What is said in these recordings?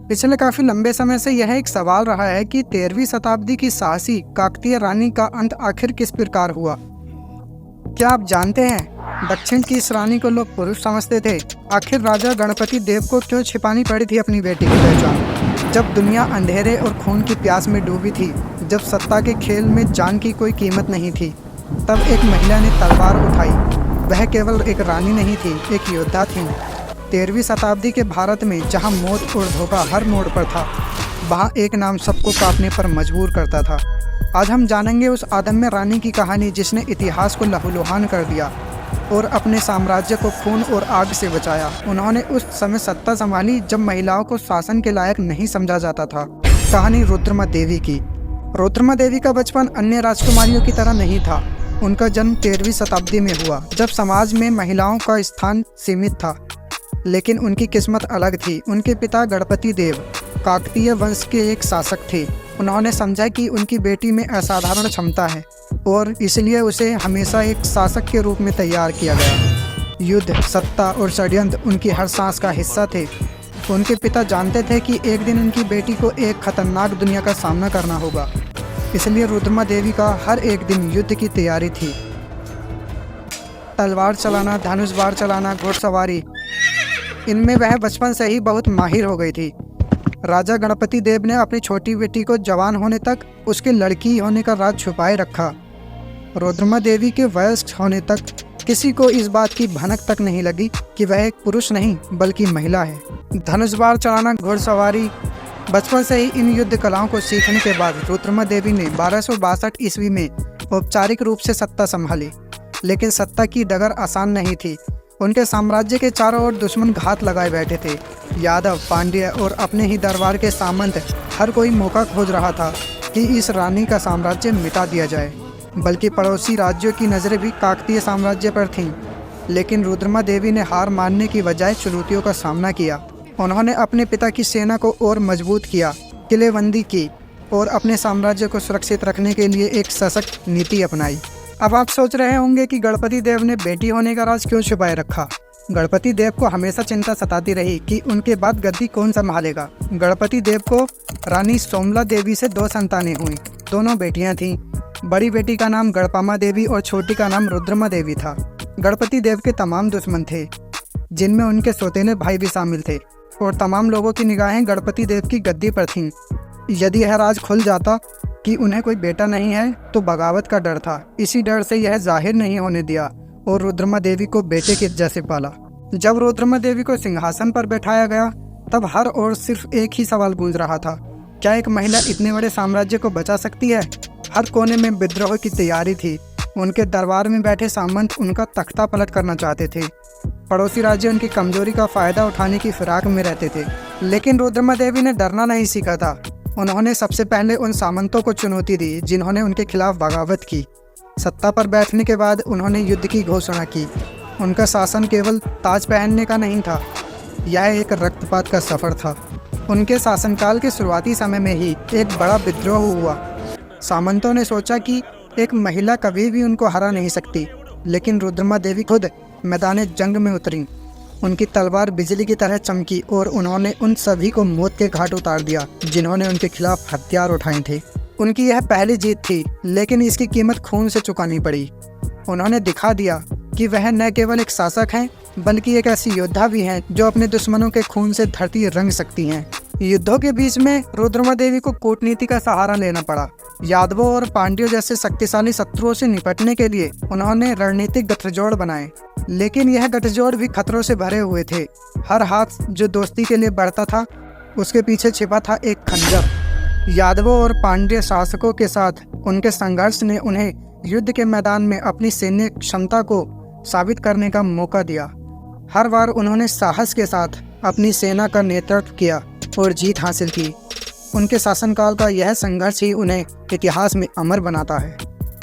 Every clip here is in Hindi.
पिछले काफी लंबे समय से यह एक सवाल रहा है कि 13वीं शताब्दी की साहसी काकतीय रानी का अंत आखिर किस प्रकार हुआ। क्या आप जानते हैं दक्षिण की इस रानी को लोग पुरुष समझते थे? आखिर राजा गणपति देव को क्यों छिपानी पड़ी थी अपनी बेटी की पहचान? जब दुनिया अंधेरे और खून की प्यास में डूबी थी, जब सत्ता के खेल में जान की कोई कीमत नहीं थी, तब एक महिला ने तलवार उठाई। वह केवल एक रानी नहीं थी, एक योद्धा थी। 13वीं शताब्दी के भारत में जहां मौत और धोखा हर मोड़ पर था, वहां एक नाम सबको कांपने पर मजबूर करता था। आज हम जानेंगे उस अदम्य रानी की कहानी जिसने इतिहास को लहूलुहान कर दिया और अपने साम्राज्य को खून और आग से बचाया। उन्होंने उस समय सत्ता संभाली जब महिलाओं को शासन के लायक नहीं समझा जाता था। कहानी रुद्रमा देवी की। रुद्रमा देवी का बचपन अन्य राजकुमारियों की तरह नहीं था। उनका जन्म 13वीं शताब्दी में हुआ, जब समाज में महिलाओं का स्थान सीमित था। लेकिन उनकी किस्मत अलग थी। उनके पिता गणपति देव काकतीय वंश के एक शासक थे। उन्होंने समझा कि उनकी बेटी में असाधारण क्षमता है और इसलिए उसे हमेशा एक शासक के रूप में तैयार किया गया। युद्ध, सत्ता और षड्यंत्र उनकी हर सांस का हिस्सा थे। उनके पिता जानते थे कि एक दिन उनकी बेटी को एक खतरनाक दुनिया का सामना करना होगा, इसलिए रुद्रमा देवी का हर एक दिन युद्ध की तैयारी थी। तलवार चलाना, धनुष बाण चलाना, घुड़सवारी, इनमें वह बचपन से ही बहुत माहिर हो गई थी। राजा गणपति देव ने अपनी छोटी बेटी को जवान होने तक उसके लड़की होने का राज छुपाए रखा। रुद्रमा देवी के वयस्क होने तक किसी को इस बात की भनक तक नहीं लगी कि वह एक पुरुष नहीं बल्कि महिला है। धनुष बाण चलाना, घुड़सवारी, बचपन से ही इन युद्ध कलाओं को सीखने के बाद रुद्रमा देवी ने 1262 ईस्वी में औपचारिक रूप से सत्ता संभाली। लेकिन सत्ता की डगर आसान नहीं थी। उनके साम्राज्य के चारों ओर दुश्मन घात लगाए बैठे थे। यादव, पांड्य और अपने ही दरबार के सामंत, हर कोई मौका खोज रहा था कि इस रानी का साम्राज्य मिटा दिया जाए। बल्कि पड़ोसी राज्यों की नज़रें भी काकतीय साम्राज्य पर थीं। लेकिन रुद्रमा देवी ने हार मानने की बजाय चुनौतियों का सामना किया। उन्होंने अपने पिता की सेना को और मजबूत किया, किलेबंदी की और अपने साम्राज्य को सुरक्षित रखने के लिए एक सशक्त नीति अपनाई। अब आप सोच रहे होंगे कि गणपति देव ने बेटी होने का राज क्यों छुपाए रखा। गणपति देव को हमेशा चिंता सताती रही कि उनके बाद गद्दी कौन संभालेगा। गणपति देव को रानी सोमला देवी से 2 संतानें हुई। दोनों बेटियां थीं। बड़ी बेटी का नाम गणपामा देवी और छोटी का नाम रुद्रमा देवी था। गणपति देव के तमाम दुश्मन थे, जिनमें उनके सौतेले भाई भी शामिल थे, और तमाम लोगों की निगाहें गणपति देव की गद्दी पर थीं। यदि यह राज खुल जाता कि उन्हें कोई बेटा नहीं है तो बगावत का डर था। इसी डर से यह जाहिर नहीं होने दिया और रुद्रमा देवी को बेटे के जैसे पाला। जब रुद्रमा देवी को सिंहासन पर बैठाया गया, तब हर ओर सिर्फ एक ही सवाल गूंज रहा था, क्या एक महिला इतने बड़े साम्राज्य को बचा सकती है? हर कोने में विद्रोह की तैयारी थी। उनके दरबार में बैठे सामंत उनका तख्ता पलट करना चाहते थे। पड़ोसी राज्य उनकी कमजोरी का फायदा उठाने की फिराक में रहते थे। लेकिन रुद्रमा देवी ने डरना नहीं सीखा था। उन्होंने सबसे पहले उन सामंतों को चुनौती दी जिन्होंने उनके खिलाफ बगावत की। सत्ता पर बैठने के बाद उन्होंने युद्ध की घोषणा की। उनका शासन केवल ताज पहनने का नहीं था, यह एक रक्तपात का सफ़र था। उनके शासनकाल के शुरुआती समय में ही एक बड़ा विद्रोह हुआ। सामंतों ने सोचा कि एक महिला कभी भी उनको हरा नहीं सकती, लेकिन रुद्रमा देवी खुद मैदान जंग में उतरी। उनकी तलवार बिजली की तरह चमकी और उन्होंने उन सभी को मौत के घाट उतार दिया जिन्होंने उनके खिलाफ हथियार उठाए थे। उनकी यह पहली जीत थी, लेकिन इसकी कीमत खून से चुकानी पड़ी। उन्होंने दिखा दिया कि वह न केवल एक शासक हैं, बल्कि एक ऐसी योद्धा भी हैं जो अपने दुश्मनों के खून से धरती रंग सकती हैं। युद्धों के बीच में रुद्रमा देवी को कूटनीति का सहारा लेना पड़ा। यादवों और पांड्यों जैसे शक्तिशाली शत्रुओं से निपटने के लिए उन्होंने रणनीतिक गठजोड़ बनाए, लेकिन यह गठजोड़ भी खतरों से भरे हुए थे। हर हाथ जो दोस्ती के लिए बढ़ता था, उसके पीछे छिपा था एक खंजर। यादवों और पांड्य शासकों के साथ उनके संघर्ष ने उन्हें युद्ध के मैदान में अपनी सैन्य क्षमता को साबित करने का मौका दिया। हर बार उन्होंने साहस के साथ अपनी सेना का नेतृत्व किया और जीत हासिल की। उनके शासनकाल का यह संघर्ष ही उन्हें इतिहास में अमर बनाता है।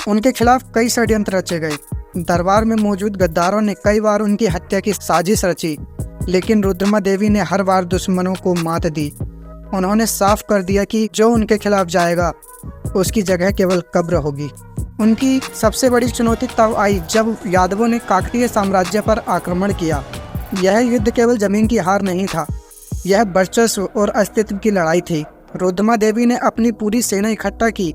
उनके खिलाफ कई षड्यंत्र रचे गए। दरबार में मौजूद गद्दारों ने कई बार उनकी हत्या की साजिश रची, लेकिन रुद्रमा देवी ने हर बार दुश्मनों को मात दी। उन्होंने साफ कर दिया कि जो उनके खिलाफ जाएगा उसकी जगह केवल कब्र होगी। उनकी सबसे बड़ी चुनौती तब आई जब यादवों ने काकतीय साम्राज्य पर आक्रमण किया। यह युद्ध केवल जमीन की हार नहीं था, यह वर्चस्व और अस्तित्व की लड़ाई थी। रुद्रमा देवी ने अपनी पूरी सेना इकट्ठा की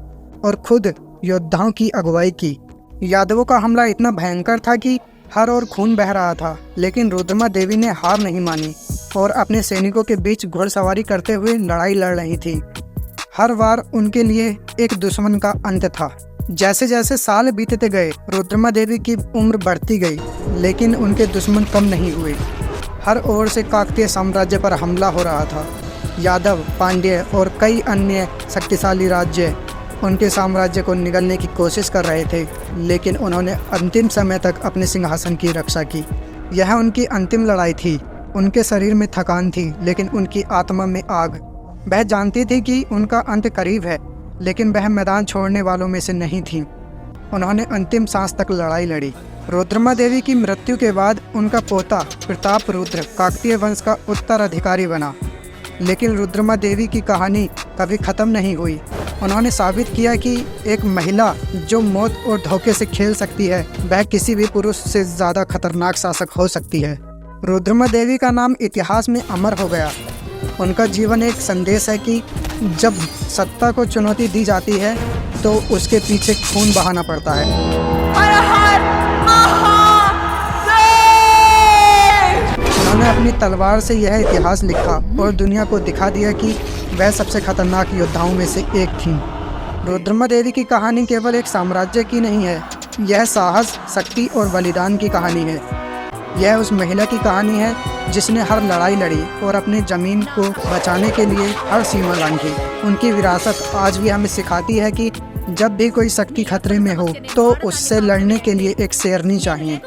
और खुद योद्धाओं की अगुवाई की। यादवों का हमला इतना भयंकर था कि हर ओर खून बह रहा था, लेकिन रुद्रमा देवी ने हार नहीं मानी और अपने सैनिकों के बीच घुड़सवारी करते हुए लड़ाई लड़ रही थी। हर बार उनके लिए एक दुश्मन का अंत था। जैसे जैसे साल बीतते गए, रुद्रमा देवी की उम्र बढ़ती गई, लेकिन उनके दुश्मन कम नहीं हुए। हर ओर से काकतीय साम्राज्य पर हमला हो रहा था। यादव, पांड्य और कई अन्य शक्तिशाली राज्य उनके साम्राज्य को निगलने की कोशिश कर रहे थे, लेकिन उन्होंने अंतिम समय तक अपने सिंहासन की रक्षा की। यह उनकी अंतिम लड़ाई थी। उनके शरीर में थकान थी, लेकिन उनकी आत्मा में आग। वह जानती थी कि उनका अंत करीब है, लेकिन वह मैदान छोड़ने वालों में से नहीं थी। उन्होंने अंतिम सांस तक लड़ाई लड़ी। रुद्रमा देवी की मृत्यु के बाद उनका पोता प्रताप रुद्र काकतीय वंश का उत्तराधिकारी बना, लेकिन रुद्रमा देवी की कहानी कभी खत्म नहीं हुई। उन्होंने साबित किया कि एक महिला जो मौत और धोखे से खेल सकती है, वह किसी भी पुरुष से ज़्यादा खतरनाक शासक हो सकती है। रुद्रमा देवी का नाम इतिहास में अमर हो गया। उनका जीवन एक संदेश है कि जब सत्ता को चुनौती दी जाती है तो उसके पीछे खून बहाना पड़ता है। उन्होंने अपनी तलवार से यह इतिहास लिखा और दुनिया को दिखा दिया कि वह सबसे खतरनाक योद्धाओं में से एक थीं। रुद्रमा देवी की कहानी केवल एक साम्राज्य की नहीं है, यह साहस, शक्ति और बलिदान की कहानी है। यह उस महिला की कहानी है जिसने हर लड़ाई लड़ी और अपनी ज़मीन को बचाने के लिए हर सीमा लांघी। उनकी विरासत आज भी हमें सिखाती है कि जब भी कोई शक्ति खतरे में हो तो उससे लड़ने के लिए एक शेरनी चाहिए।